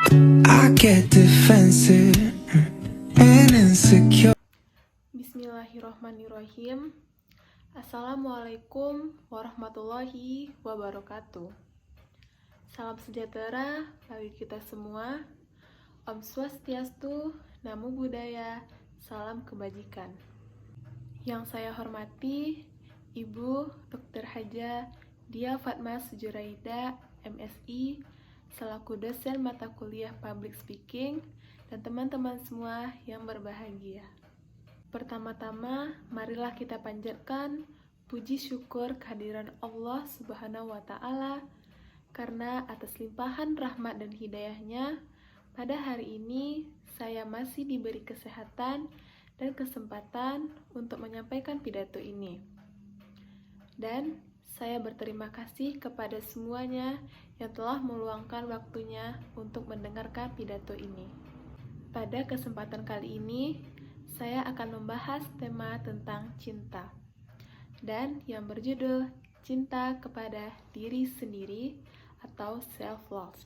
I get defensive and insecure. Bismillahirrahmanirrahim. Assalamualaikum warahmatullahi wabarakatuh. Salam sejahtera bagi kita semua. Om Swastiastu, Namo Buddhaya, salam kebajikan. Yang saya hormati Ibu Dr. Haja Dia Fatma Sujuraida, MSI, selaku dosen mata kuliah Public Speaking, dan teman-teman semua yang berbahagia. Pertama-tama, marilah kita panjatkan puji syukur kehadiran Allah Subhanahu wa Ta'ala, karena atas limpahan rahmat dan hidayahnya, pada hari ini saya masih diberi kesehatan dan kesempatan untuk menyampaikan pidato ini. Dan saya berterima kasih kepada semuanya yang telah meluangkan waktunya untuk mendengarkan pidato ini. Pada kesempatan kali ini, saya akan membahas tema tentang cinta, dan yang berjudul Cinta kepada Diri Sendiri atau Self-Love.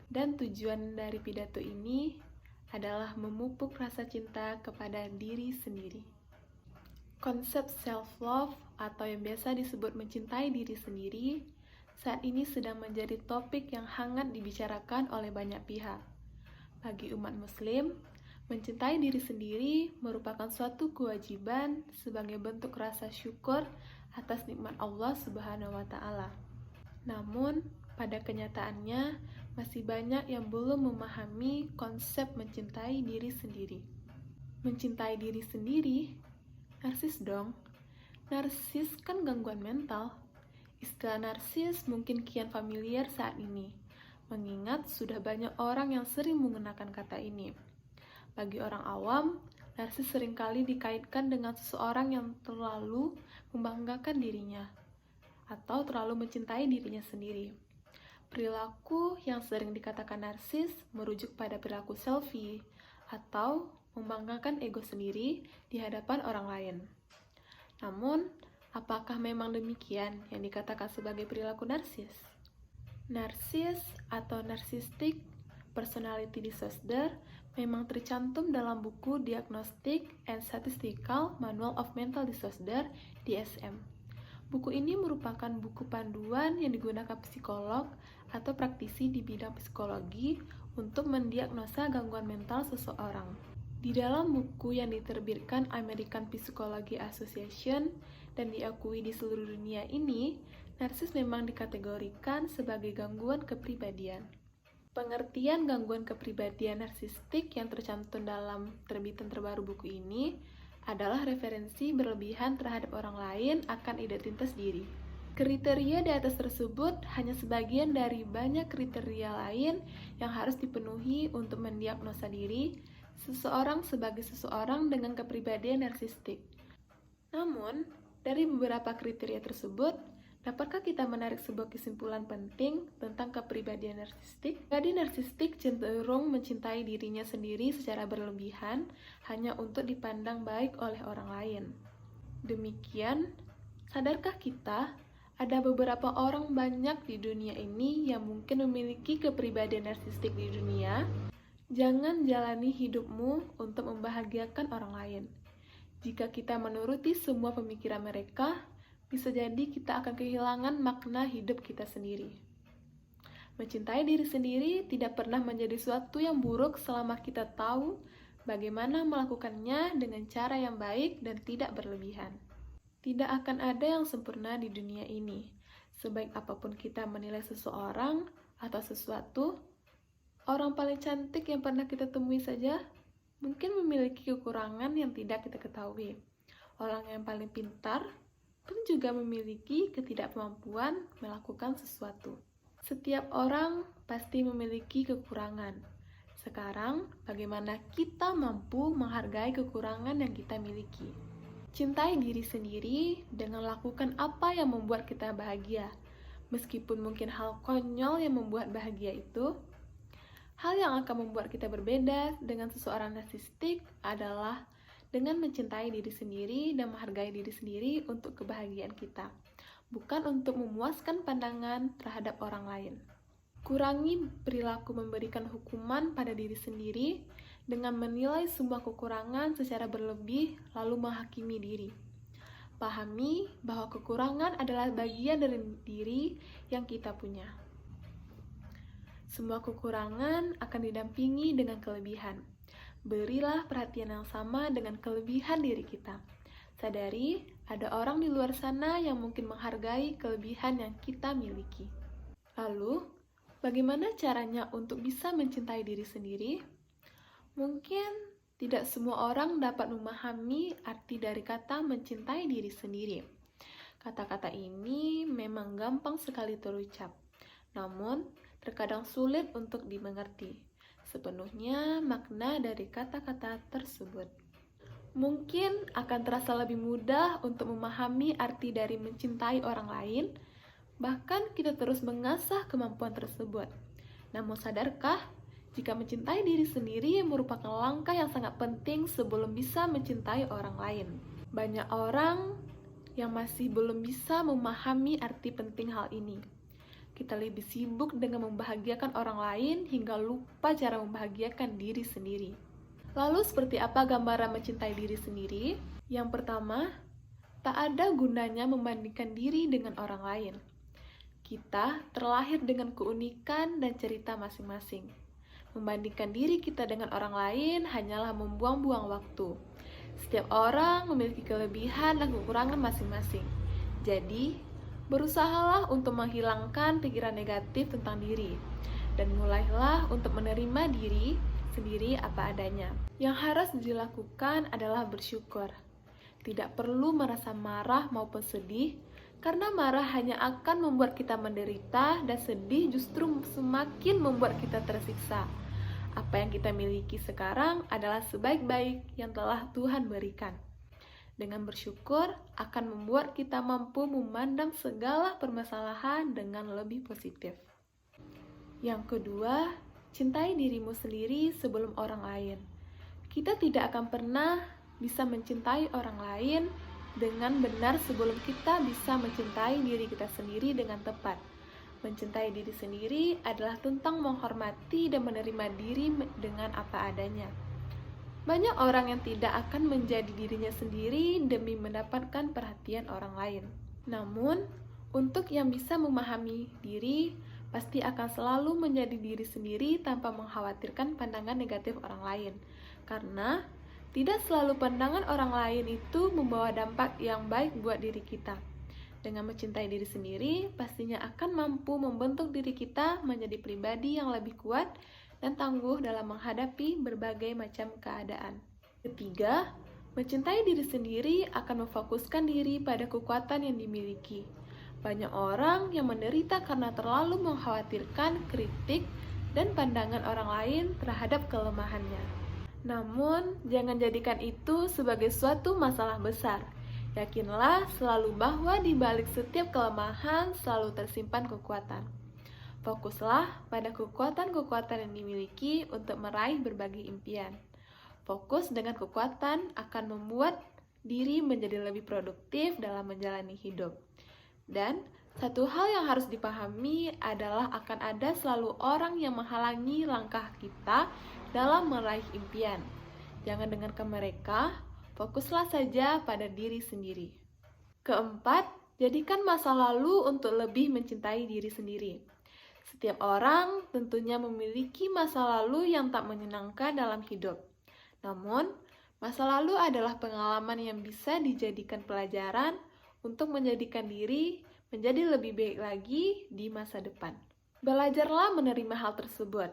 Dan tujuan dari pidato ini adalah memupuk rasa cinta kepada diri sendiri. Konsep self-love atau yang biasa disebut mencintai diri sendiri saat ini sedang menjadi topik yang hangat dibicarakan oleh banyak pihak. Bagi umat muslim, mencintai diri sendiri merupakan suatu kewajiban sebagai bentuk rasa syukur atas nikmat Allah Subhanahu wa Ta'ala. Namun, pada kenyataannya masih banyak yang belum memahami konsep mencintai diri sendiri. Mencintai diri sendiri? Narsis dong. Narsis kan gangguan mental. Istilah narsis mungkin kian familiar saat ini, mengingat sudah banyak orang yang sering menggunakan kata ini. Bagi orang awam, narsis seringkali dikaitkan dengan seseorang yang terlalu membanggakan dirinya atau terlalu mencintai dirinya sendiri. Perilaku yang sering dikatakan narsis merujuk pada perilaku selfie atau membanggakan ego sendiri di hadapan orang lain. Namun, apakah memang demikian yang dikatakan sebagai perilaku narsis? Narsis atau Narcissistic Personality Disorder memang tercantum dalam buku Diagnostic and Statistical Manual of Mental Disorder (DSM). Buku ini merupakan buku panduan yang digunakan psikolog atau praktisi di bidang psikologi untuk mendiagnosa gangguan mental seseorang. Di dalam buku yang diterbitkan American Psychology Association dan diakui di seluruh dunia ini, narsis memang dikategorikan sebagai gangguan kepribadian. Pengertian gangguan kepribadian narsistik yang tercantum dalam terbitan terbaru buku ini adalah referensi berlebihan terhadap orang lain akan identitas diri. Kriteria di atas tersebut hanya sebagian dari banyak kriteria lain yang harus dipenuhi untuk mendiagnosa diri seseorang sebagai seseorang dengan kepribadian narsistik. Namun, dari beberapa kriteria tersebut, dapatkah kita menarik sebuah kesimpulan penting tentang kepribadian narsistik? Jadi narsistik cenderung mencintai dirinya sendiri secara berlebihan hanya untuk dipandang baik oleh orang lain. Demikian, sadarkah kita ada beberapa orang banyak di dunia ini yang mungkin memiliki kepribadian narsistik di dunia? Jangan jalani hidupmu untuk membahagiakan orang lain. Jika kita menuruti semua pemikiran mereka, bisa jadi kita akan kehilangan makna hidup kita sendiri. Mencintai diri sendiri tidak pernah menjadi sesuatu yang buruk selama kita tahu bagaimana melakukannya dengan cara yang baik dan tidak berlebihan. Tidak akan ada yang sempurna di dunia ini. Sebaik apapun kita menilai seseorang atau sesuatu, orang paling cantik yang pernah kita temui saja mungkin memiliki kekurangan yang tidak kita ketahui. Orang yang paling pintar pun juga memiliki ketidakmampuan melakukan sesuatu. Setiap orang pasti memiliki kekurangan. Sekarang, bagaimana kita mampu menghargai kekurangan yang kita miliki? Cintai diri sendiri dengan lakukan apa yang membuat kita bahagia. Meskipun mungkin hal konyol yang membuat bahagia itu, hal yang akan membuat kita berbeda dengan seseorang narsistik adalah dengan mencintai diri sendiri dan menghargai diri sendiri untuk kebahagiaan kita, bukan untuk memuaskan pandangan terhadap orang lain. Kurangi perilaku memberikan hukuman pada diri sendiri dengan menilai semua kekurangan secara berlebih lalu menghakimi diri. Pahami bahwa kekurangan adalah bagian dari diri yang kita punya. Semua kekurangan akan didampingi dengan kelebihan. Berilah perhatian yang sama dengan kelebihan diri kita. Sadari, ada orang di luar sana yang mungkin menghargai kelebihan yang kita miliki. Lalu, bagaimana caranya untuk bisa mencintai diri sendiri? Mungkin tidak semua orang dapat memahami arti dari kata mencintai diri sendiri. Kata-kata ini memang gampang sekali terucap, namun terkadang sulit untuk dimengerti sepenuhnya makna dari kata-kata tersebut. Mungkin akan terasa lebih mudah untuk memahami arti dari mencintai orang lain, bahkan kita terus mengasah kemampuan tersebut. Namun sadarkah, jika mencintai diri sendiri merupakan langkah yang sangat penting sebelum bisa mencintai orang lain. Banyak orang yang masih belum bisa memahami arti penting hal ini. Kita lebih sibuk dengan membahagiakan orang lain hingga lupa cara membahagiakan diri sendiri. Lalu seperti apa gambaran mencintai diri sendiri? Yang pertama, tak ada gunanya membandingkan diri dengan orang lain. Kita terlahir dengan keunikan dan cerita masing-masing. Membandingkan diri kita dengan orang lain hanyalah membuang-buang waktu. Setiap orang memiliki kelebihan dan kekurangan masing-masing. Jadi, berusahalah untuk menghilangkan pikiran negatif tentang diri. Dan mulailah untuk menerima diri sendiri apa adanya. Yang harus dilakukan adalah bersyukur. Tidak perlu merasa marah maupun sedih, karena marah hanya akan membuat kita menderita dan sedih justru semakin membuat kita tersiksa. Apa yang kita miliki sekarang adalah sebaik-baik yang telah Tuhan berikan. Dengan bersyukur akan membuat kita mampu memandang segala permasalahan dengan lebih positif. Yang kedua, cintai dirimu sendiri sebelum orang lain. Kita tidak akan pernah bisa mencintai orang lain dengan benar sebelum kita bisa mencintai diri kita sendiri dengan tepat. Mencintai diri sendiri adalah tentang menghormati dan menerima diri dengan apa adanya. Banyak orang yang tidak akan menjadi dirinya sendiri demi mendapatkan perhatian orang lain. Namun, untuk yang bisa memahami diri, pasti akan selalu menjadi diri sendiri tanpa mengkhawatirkan pandangan negatif orang lain. Karena tidak selalu pandangan orang lain itu membawa dampak yang baik buat diri kita. Dengan mencintai diri sendiri, pastinya akan mampu membentuk diri kita menjadi pribadi yang lebih kuat dan tangguh dalam menghadapi berbagai macam keadaan. Ketiga, mencintai diri sendiri akan memfokuskan diri pada kekuatan yang dimiliki. Banyak orang yang menderita karena terlalu mengkhawatirkan kritik dan pandangan orang lain terhadap kelemahannya. Namun, jangan jadikan itu sebagai suatu masalah besar. Yakinlah selalu bahwa di balik setiap kelemahan selalu tersimpan kekuatan. Fokuslah pada kekuatan-kekuatan yang dimiliki untuk meraih berbagai impian. Fokus dengan kekuatan akan membuat diri menjadi lebih produktif dalam menjalani hidup. Dan satu hal yang harus dipahami adalah akan ada selalu orang yang menghalangi langkah kita dalam meraih impian. Jangan dengarkan mereka, fokuslah saja pada diri sendiri. Keempat, jadikan masa lalu untuk lebih mencintai diri sendiri. Setiap orang tentunya memiliki masa lalu yang tak menyenangkan dalam hidup. Namun, masa lalu adalah pengalaman yang bisa dijadikan pelajaran untuk menjadikan diri menjadi lebih baik lagi di masa depan. Belajarlah menerima hal tersebut.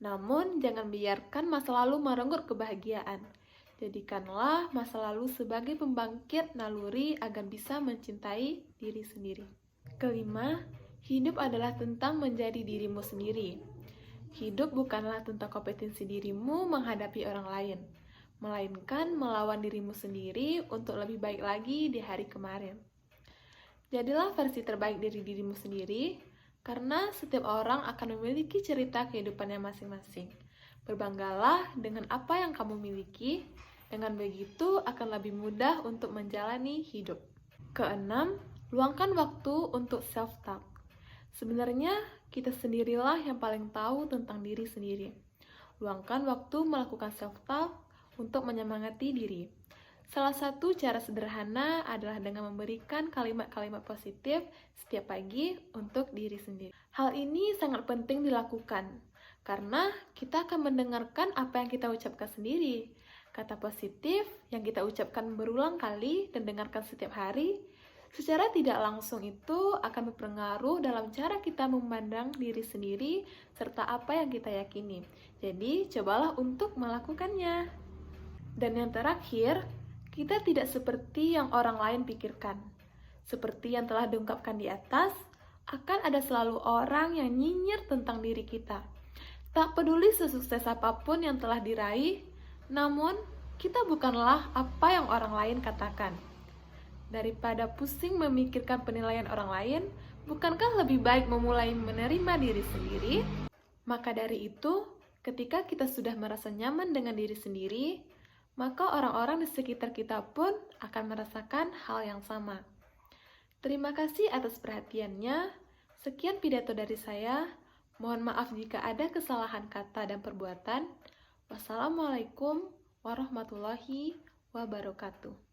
Namun, jangan biarkan masa lalu merenggut kebahagiaan. Jadikanlah masa lalu sebagai pembangkit naluri agar bisa mencintai diri sendiri. Kelima, hidup adalah tentang menjadi dirimu sendiri. Hidup bukanlah tentang kompetensi dirimu menghadapi orang lain, melainkan melawan dirimu sendiri untuk lebih baik lagi di hari kemarin. Jadilah versi terbaik dari dirimu sendiri, karena setiap orang akan memiliki cerita kehidupannya masing-masing. Berbanggalah dengan apa yang kamu miliki, dengan begitu akan lebih mudah untuk menjalani hidup. Keenam, luangkan waktu untuk self-talk. Sebenarnya, kita sendirilah yang paling tahu tentang diri sendiri. Luangkan waktu melakukan self-talk untuk menyemangati diri. Salah satu cara sederhana adalah dengan memberikan kalimat-kalimat positif setiap pagi untuk diri sendiri. Hal ini sangat penting dilakukan, karena kita akan mendengarkan apa yang kita ucapkan sendiri. Kata positif yang kita ucapkan berulang kali dan dengarkan setiap hari, secara tidak langsung itu akan berpengaruh dalam cara kita memandang diri sendiri serta apa yang kita yakini. Jadi, cobalah untuk melakukannya. Dan yang terakhir, kita tidak seperti yang orang lain pikirkan. Seperti yang telah diungkapkan di atas, akan ada selalu orang yang nyinyir tentang diri kita. Tak peduli sesukses apapun yang telah diraih, namun kita bukanlah apa yang orang lain katakan. Daripada pusing memikirkan penilaian orang lain, bukankah lebih baik memulai menerima diri sendiri? Maka dari itu, ketika kita sudah merasa nyaman dengan diri sendiri, maka orang-orang di sekitar kita pun akan merasakan hal yang sama. Terima kasih atas perhatiannya. Sekian pidato dari saya. Mohon maaf jika ada kesalahan kata dan perbuatan. Wassalamualaikum warahmatullahi wabarakatuh.